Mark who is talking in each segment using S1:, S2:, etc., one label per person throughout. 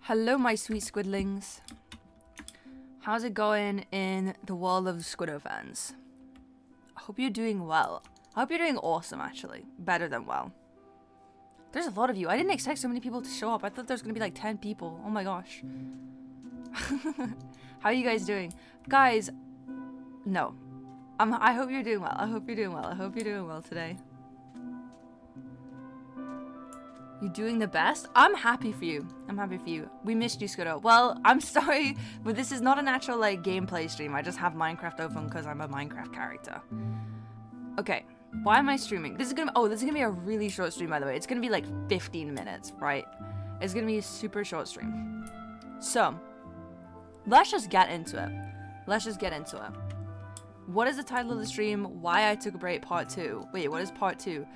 S1: Hello, my sweet squidlings. How's it going in the world of Squiddo fans? I hope you're doing well. I hope you're doing awesome, actually. Better than well. There's a lot of you. I didn't expect so many people to show up. I thought there was going to be like 10 people. Oh my gosh. How are you guys doing? Guys, no. I hope you're doing well. I hope you're doing well. I hope you're doing well today. You're doing the best? I'm happy for you. I'm happy for you. We missed you, Squiddo. Well, I'm sorry, but this is not an actual, like, gameplay stream. I just have Minecraft open because I'm a Minecraft character. Okay. Why am I streaming? This is gonna be a really short stream, by the way. It's gonna be like 15 minutes, right? It's gonna be a super short stream. So, let's just get into it. Let's just get into it. What is the title of the stream? Why I took a break, part 2. Wait, what is part 2?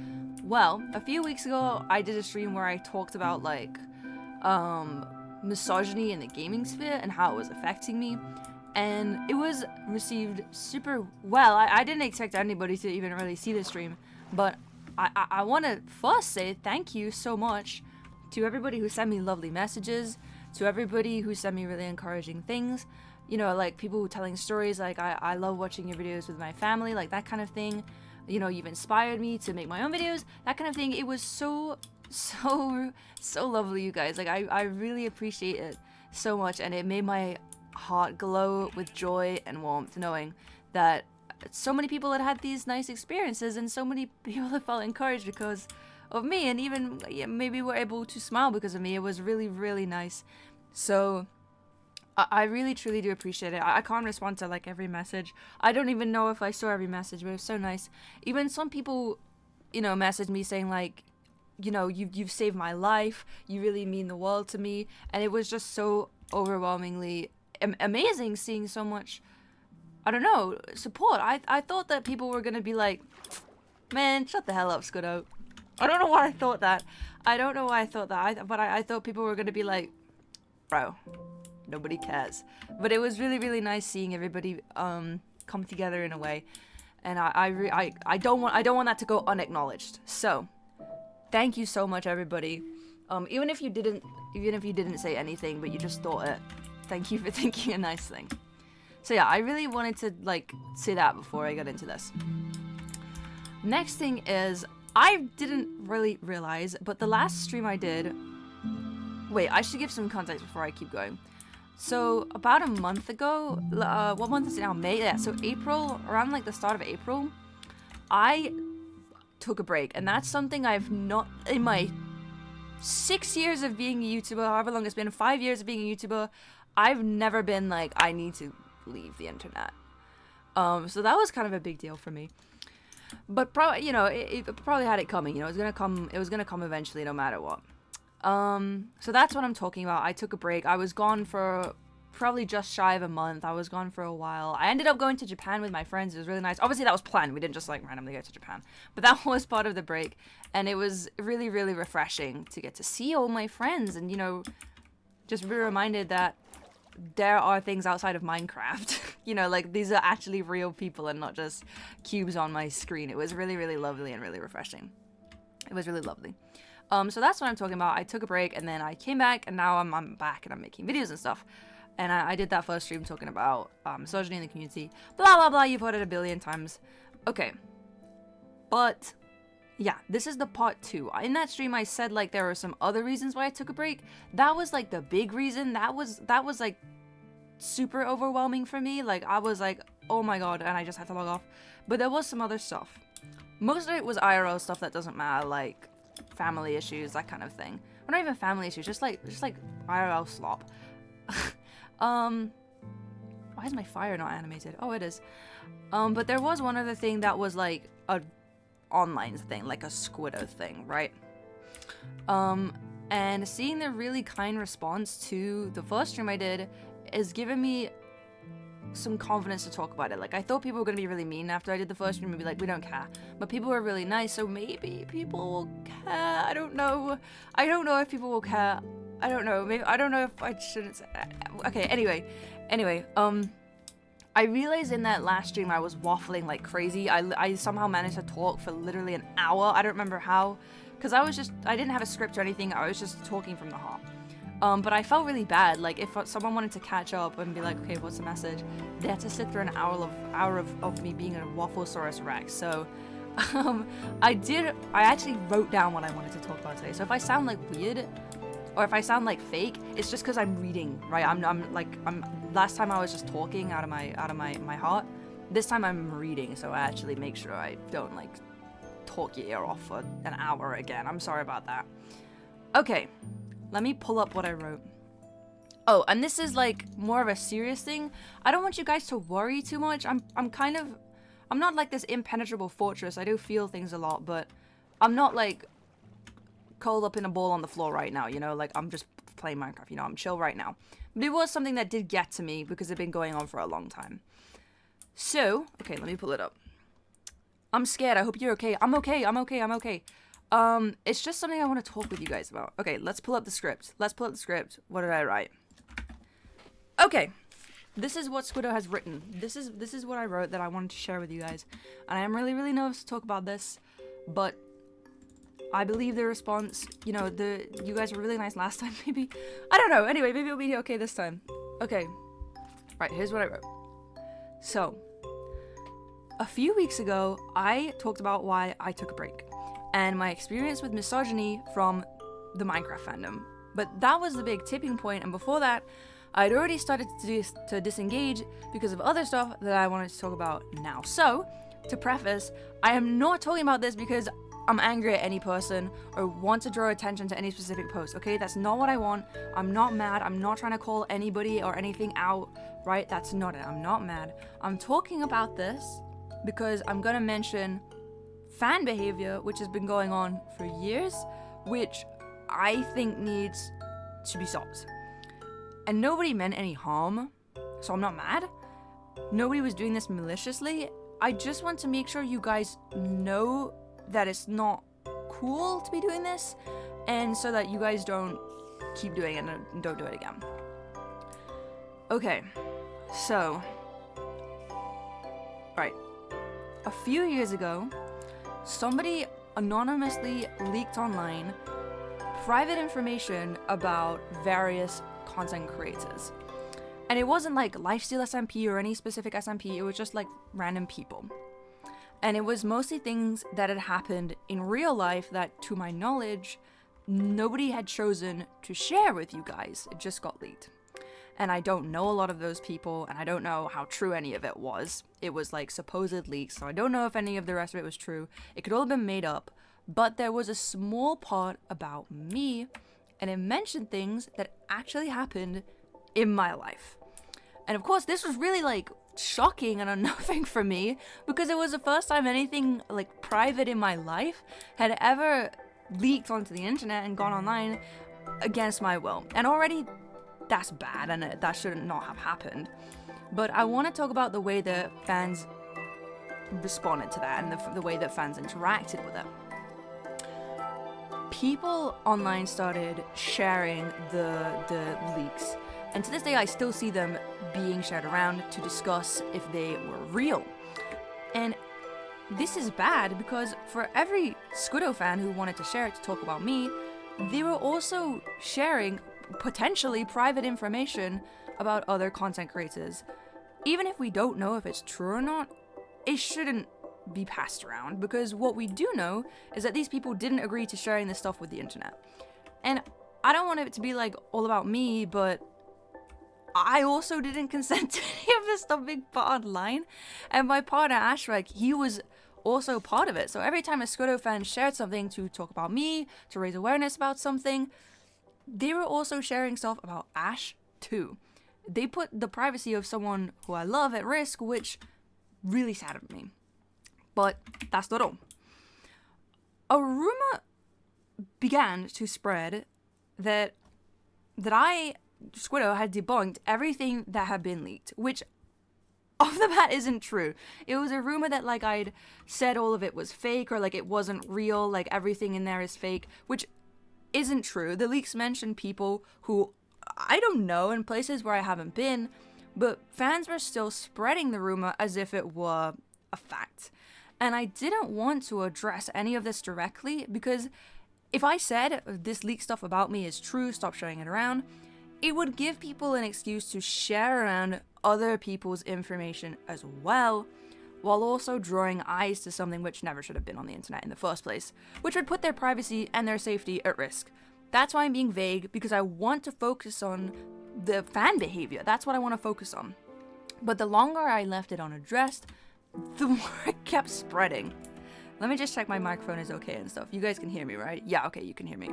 S1: Well, a few weeks ago, I did a stream where I talked about, like, misogyny in the gaming sphere and how it was affecting me. And it was received super well. I didn't expect anybody to even really see the stream. But I want to first say thank you so much to everybody who sent me lovely messages. To everybody who sent me really encouraging things. You know, like people who telling stories like, I love watching your videos with my family. Like that kind of thing. You know, you've inspired me to make my own videos. That kind of thing. It was so lovely, you guys. Like I really appreciate it so much. And it made my heart glow with joy and warmth knowing that so many people had these nice experiences and so many people that felt encouraged because of me, and even maybe were able to smile because of me. It was really nice. So I really truly do appreciate it. I can't respond to like every message. I don't even know if I saw every message, but it was so nice. Even some people, you know, messaged me saying like, you know, you've saved my life, you really mean the world to me. And it was just so overwhelmingly amazing seeing so much, I don't know, support. I thought that people were gonna be like, man, shut the hell up, Squiddo. I don't know why I thought that. But I thought people were gonna be like, bro, nobody cares. But it was really nice seeing everybody come together in a way, and I don't want that to go unacknowledged. So thank you so much, everybody. Even if you didn't say anything, but you just thought it. Thank you for thinking a nice thing. So yeah, I really wanted to like say that before I got into this. Next thing is, I didn't really realize, but the last stream I did... Wait, I should give some context before I keep going. So about a month ago, what month is it now? May? Yeah, so April, around like the start of April, I took a break. And that's something I've not, in my 6 years of being a YouTuber, however long it's been, 5 years of being a YouTuber, I've never been like, I need to leave the internet. So that was kind of a big deal for me. But probably, you know, it probably had it coming. You know, it was gonna come eventually, no matter what. So that's what I'm talking about. I took a break. I was gone for probably just shy of a month. I was gone for a while. I ended up going to Japan with my friends. It was really nice. Obviously, that was planned. We didn't just like randomly go to Japan. But that was part of the break. And it was really refreshing to get to see all my friends and, you know, just be reminded that there are things outside of Minecraft. You know, like these are actually real people and not just cubes on my screen. It was really lovely and really refreshing. It was really lovely. So that's what I'm talking about. I took a break and then I came back and now I'm back and I'm making videos and stuff. And I did that first stream talking about misogyny in the community. Blah blah, you've heard it a billion times. Okay. But yeah, this is the part 2. In that stream I said like there were some other reasons why I took a break. That was like the big reason. That was like super overwhelming for me. Like I was like, oh my god, and I just had to log off. But there was some other stuff. Most of it was IRL stuff that doesn't matter, like family issues, that kind of thing. Or not even family issues, just like IRL slop. Why is my fire not animated? Oh, it is. But there was one other thing that was like a online thing, like a Squiddo thing, right? And seeing the really kind response to the first stream I did is giving me some confidence to talk about it. Like, I thought people were gonna be really mean after I did the first stream and be like, we don't care. But people were really nice, so maybe people will care. I don't know. I don't know if people will care. I don't know. Maybe I don't know if I shouldn't say. Okay, anyway. I realized in that last stream I was waffling like crazy. I somehow managed to talk for literally an hour. I don't remember how. Because I didn't have a script or anything. I was just talking from the heart. But I felt really bad. Like, if someone wanted to catch up and be like, okay, what's the message? They had to sit through an hour of me being a Wafflesaurus Rex. So, I actually wrote down what I wanted to talk about today. So if I sound like weird, or if I sound like fake, it's just because I'm reading, right? Last time I was just talking out of my heart. This time I'm reading, so I actually make sure I don't like talk your ear off for an hour again. I'm sorry about that. Okay, let me pull up what I wrote. Oh, and this is like more of a serious thing. I don't want you guys to worry too much. I'm not like this impenetrable fortress. I do feel things a lot, but I'm not like curled up in a ball on the floor right now, you know? Like, I'm just playing Minecraft, you know? I'm chill right now. But it was something that did get to me because it's been going on for a long time. So, okay, let me pull it up. I'm scared. I hope you're okay. I'm okay. It's just something I want to talk with you guys about. Okay, let's pull up the script. What did I write? Okay. This is what Squiddo has written. This is what I wrote that I wanted to share with you guys. And I am really, really nervous to talk about this, but I believe the response, you know, you guys were really nice last time, maybe. I don't know. Anyway, maybe it'll be okay this time. Okay. Right, here's what I wrote. So, a few weeks ago, I talked about why I took a break and my experience with misogyny from the Minecraft fandom. But that was the big tipping point, and before that, I'd already started to disengage because of other stuff that I wanted to talk about now. So, to preface, I am not talking about this because I'm angry at any person or want to draw attention to any specific post, okay? That's not what I want. I'm not mad. I'm not trying to call anybody or anything out, right? That's not it. I'm not mad. I'm talking about this because I'm gonna mention fan behavior, which has been going on for years, which I think needs to be stopped. And nobody meant any harm, so I'm not mad. Nobody was doing this maliciously. I just want to make sure you guys know that it's not cool to be doing this, and so that you guys don't keep doing it and don't do it again. Okay, so, right. A few years ago, somebody anonymously leaked online private information about various content creators. And it wasn't like Lifesteal SMP or any specific SMP, it was just like random people. And it was mostly things that had happened in real life that, to my knowledge, nobody had chosen to share with you guys. It just got leaked. And I don't know a lot of those people, and I don't know how true any of it was. It was like supposed leaks, so I don't know if any of the rest of it was true. It could all have been made up, but there was a small part about me, and it mentioned things that actually happened in my life. And of course, this was really like shocking and unnerving for me, because it was the first time anything like private in my life had ever leaked onto the internet and gone online against my will. And already that's bad, and that should not have happened. But I want to talk about the way that fans responded to that, and the way that fans interacted with it. People online started sharing the leaks, and to this day I still see them being shared around to discuss if they were real. And this is bad because for every Squiddo fan who wanted to share it to talk about me, they were also sharing potentially private information about other content creators. Even if we don't know if it's true or not, it shouldn't be passed around, because what we do know is that these people didn't agree to sharing this stuff with the internet. And I don't want it to be like all about me, but I also didn't consent to any of this stuff being put online. And my partner Ashrek, he was also part of it. So every time a Squiddo fan shared something to talk about me, to raise awareness about something, they were also sharing stuff about Ash too. They put the privacy of someone who I love at risk, which really saddened me. But that's not all. A rumor began to spread that Squiddo had debunked everything that had been leaked, which off the bat isn't true. It was a rumor that like I'd said all of it was fake, or like it wasn't real, like everything in there is fake, which isn't true. The leaks mentioned people who I don't know in places where I haven't been, but fans were still spreading the rumor as if it were a fact. And I didn't want to address any of this directly because if I said this leak stuff about me is true, stop sharing it around, it would give people an excuse to share around other people's information as well, while also drawing eyes to something which never should have been on the internet in the first place, which would put their privacy and their safety at risk. That's why I'm being vague, because I want to focus on the fan behavior. That's what I want to focus on. But the longer I left it unaddressed, the more it kept spreading. Let me just check my microphone is okay and stuff. You guys can hear me, right? Yeah, okay, you can hear me.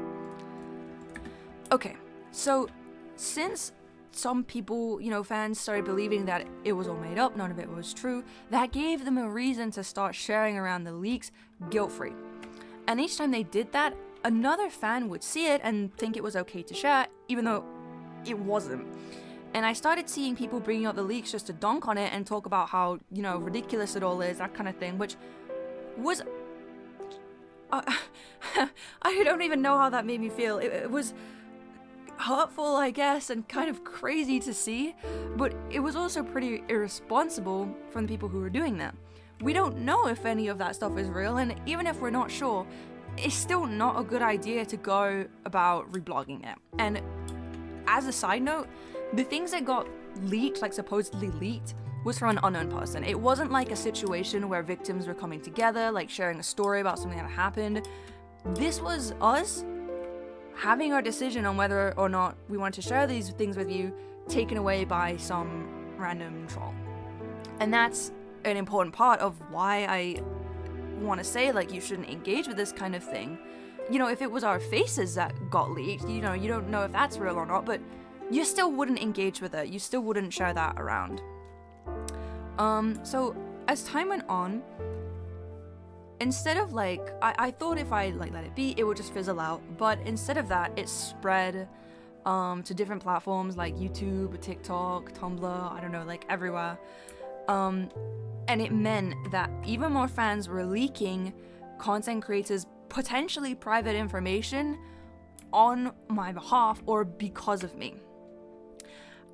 S1: Okay, so since some people, fans started believing that it was all made up, none of it was true, that gave them a reason to start sharing around the leaks guilt-free. And each time they did that, another fan would see it and think it was okay to share, even though it wasn't. And I started seeing people bringing up the leaks just to dunk on it and talk about how, ridiculous it all is, that kind of thing, which was... I don't even know how that made me feel. It was hurtful, I guess, and kind of crazy to see, but it was also pretty irresponsible from the people who were doing that. We don't know if any of that stuff is real, and even if we're not sure, it's still not a good idea to go about reblogging it. And as a side note, the things that got leaked, like supposedly leaked, was from an unknown person. It wasn't like a situation where victims were coming together, like sharing a story about something that happened. This was us having our decision on whether or not we want to share these things with you taken away by some random troll. And that's an important part of why I want to say, like, you shouldn't engage with this kind of thing. If it was our faces that got leaked, you don't know if that's real or not, but you still wouldn't engage with it. You still wouldn't share that around. So as time went on, instead of I thought if I let it be, it would just fizzle out. But instead of that, it spread to different platforms like YouTube, TikTok, Tumblr, I don't know, everywhere. And it meant that even more fans were leaking content creators' potentially private information on my behalf or because of me.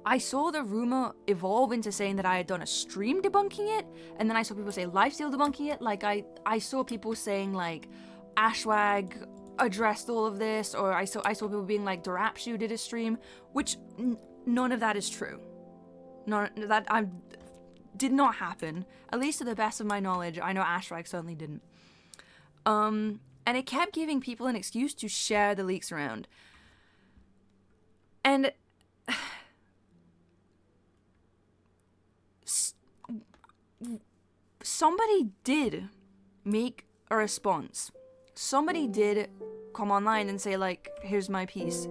S1: I saw the rumor evolve into saying that I had done a stream debunking it, and then I saw people say lifesteal debunking it. I saw people saying Ashwag addressed all of this, or I saw people being like Darapshu did a stream, which none of that is true. None that did not happen, at least to the best of my knowledge. I know Ashwag certainly didn't. And it kept giving people an excuse to share the leaks around. And somebody did make a response. Somebody did come online and say, here's my piece.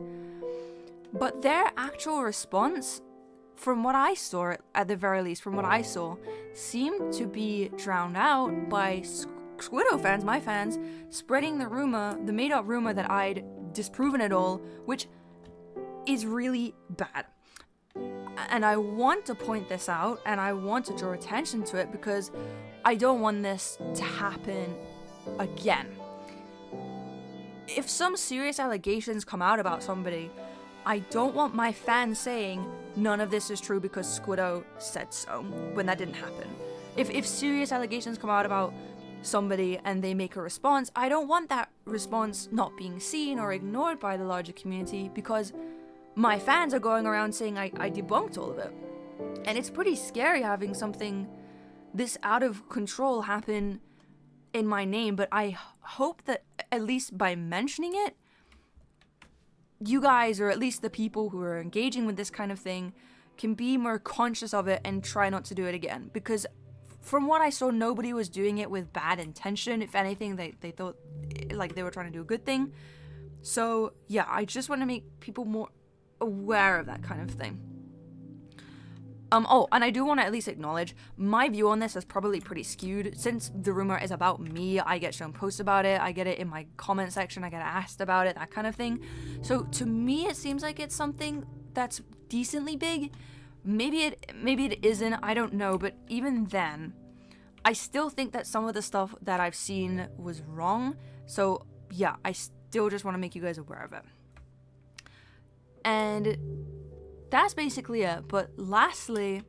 S1: But their actual response, from what I saw, at the very least, from what I saw, seemed to be drowned out by Squiddo fans, my fans, spreading the made-up rumor that I'd disproven it all, which is really bad. And I want to point this out, and I want to draw attention to it, because I don't want this to happen again. If some serious allegations come out about somebody, I don't want my fans saying none of this is true because Squiddo said so, when that didn't happen. If serious allegations come out about somebody and they make a response, I don't want that response not being seen or ignored by the larger community, because my fans are going around saying I debunked all of it. And it's pretty scary having something this out of control happen in my name, but I hope that at least by mentioning it, you guys, or at least the people who are engaging with this kind of thing, can be more conscious of it and try not to do it again. Because from what I saw, nobody was doing it with bad intention. If anything, they thought they were trying to do a good thing. So yeah, I just want to make people more aware of that kind of thing. And I do want to at least acknowledge my view on this is probably pretty skewed. Since the rumor is about me, I get shown posts about it, I get it in my comment section, I get asked about it, that kind of thing. So to me, it seems like it's something that's decently big. Maybe it isn't, I don't know, but even then, I still think that some of the stuff that I've seen was wrong. So yeah, I still just want to make you guys aware of it. And that's basically it. But lastly,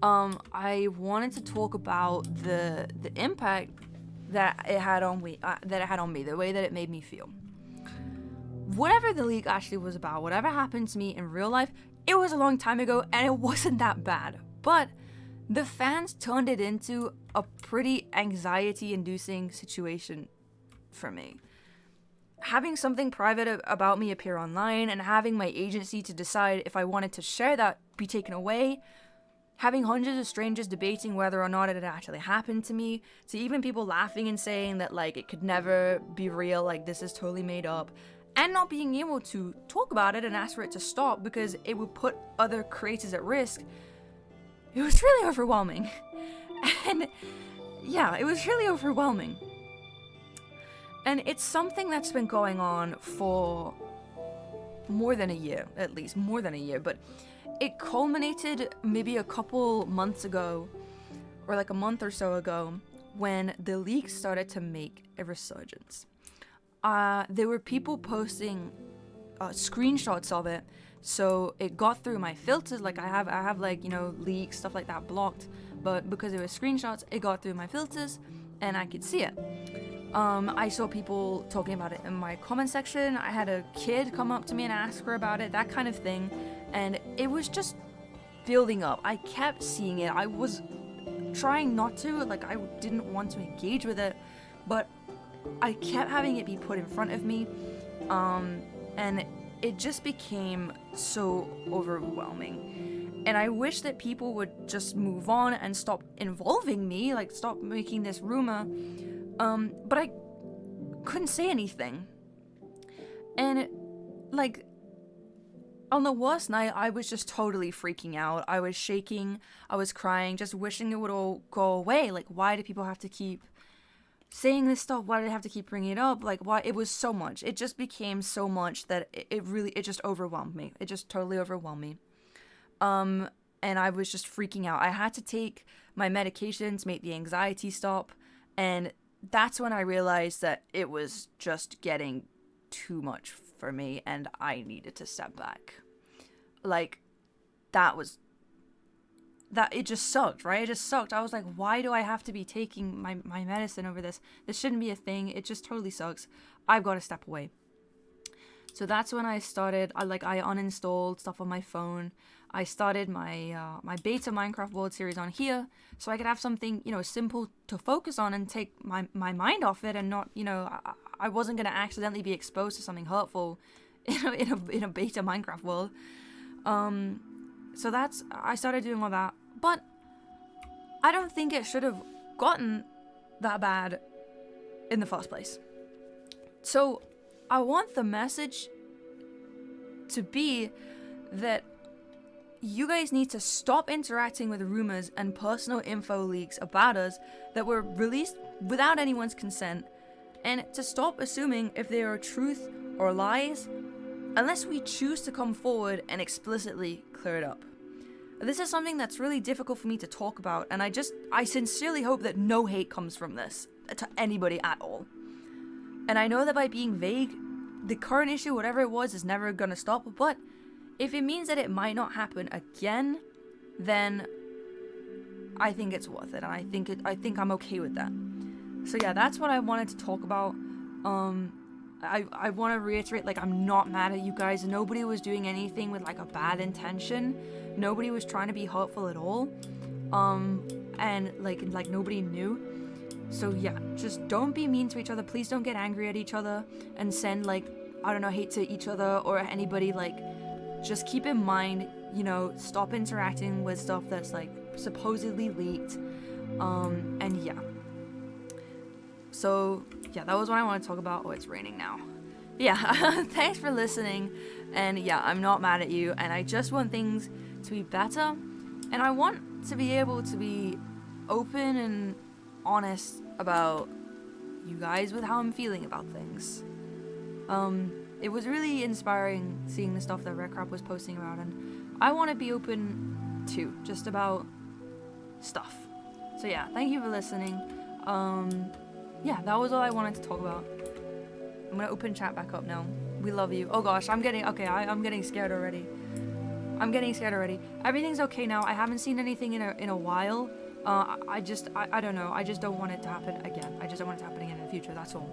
S1: I wanted to talk about the impact that it had on me, the way that it made me feel. whatever the leak actually was about, whatever happened to me in real life, it was a long time ago and it wasn't that bad. But the fans turned it into a pretty anxiety-inducing situation for me. Having something private about me appear online and having my agency to decide if I wanted to share that be taken away, having hundreds of strangers debating whether or not it had actually happened to me, to even people laughing and saying that, like, it could never be real, like, this is totally made up, and not being able to talk about it and ask for it to stop because it would put other creators at risk, it was really overwhelming. And yeah, it was really overwhelming. And it's something that's been going on for more than a year, at least, more than a year, but it culminated maybe a couple months ago, or like a month or so ago, when the leak started to make a resurgence. There were people posting screenshots of it, so it got through my filters. Like I have like, you know, leaks, stuff like that blocked, but because it was screenshots, it got through my filters and I could see it. I saw people talking about it in my comment section. I had a kid come up to me and ask her about it, that kind of thing, and it was just building up. I kept seeing it. I was trying not to, like, I didn't want to engage with it, but I kept having it be put in front of me, and it just became so overwhelming. And I wish that people would just move on and stop involving me, like stop making this rumor, but I couldn't say anything. And like, on the worst night, I was just totally freaking out. I was shaking, I was crying, just wishing it would all go away. Like, why do people have to keep saying this stuff? Why do they have to keep bringing it up? Like, why? It was so much. It just became so much that it just overwhelmed me. It just totally overwhelmed me. And I was just freaking out. I had to take my medication to make the anxiety stop, and that's when I realized that it was just getting too much for me, and I needed to step back. Like, it just sucked, right? It just sucked. I was like, why do I have to be taking my medicine over this? This shouldn't be a thing. It just totally sucks. I've got to step away. So that's when I started, I uninstalled stuff on my phone. I started my my beta Minecraft World Series on here, so I could have something, you know, simple to focus on and take my mind off it, and not, you know, I wasn't going to accidentally be exposed to something hurtful in a beta Minecraft world. So I started doing all that, but I don't think it should have gotten that bad in the first place. So I want the message to be that you guys need to stop interacting with rumors and personal info leaks about us that were released without anyone's consent, and to stop assuming if they are truth or lies unless we choose to come forward and explicitly clear it up. This is something that's really difficult for me to talk about, and I sincerely hope that no hate comes from this to anybody at all. And I know that by being vague, the current issue, whatever it was, is never gonna stop, but if it means that it might not happen again, then I think it's worth it, and I think I'm okay with that. So yeah, that's what I wanted to talk about. I want to reiterate, like, I'm not mad at you guys. Nobody was doing anything with, like, a bad intention. Nobody was trying to be hurtful at all. And like nobody knew. So yeah, just don't be mean to each other. Please don't get angry at each other and send, like, I don't know, hate to each other or anybody. Like, just keep in mind, you know, stop interacting with stuff that's, like, supposedly leaked. And yeah. So yeah, that was what I want to talk about. Oh, it's raining now. Yeah, thanks for listening. And yeah, I'm not mad at you, and I just want things to be better, and I want to be able to be open and honest about you guys with how I'm feeling about things. It was really inspiring seeing the stuff that Red Crab was posting about, and I want to be open too, just about stuff. So yeah, thank you for listening. Yeah, that was all I wanted to talk about. I'm gonna open chat back up now. We love you. Oh gosh, I'm getting scared already. Everything's okay now. I haven't seen anything in a while. I don't know. I just don't want it to happen again. I just don't want it to happen again in the future. That's all.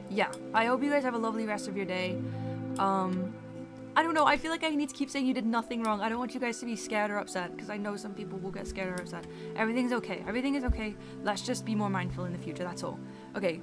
S1: yeah, I hope you guys have a lovely rest of your day. I don't know, I feel like I need to keep saying you did nothing wrong. I don't want you guys to be scared or upset, because I know some people will get scared or upset. Everything's okay. Everything is okay. Let's just be more mindful in the future, that's all. Okay,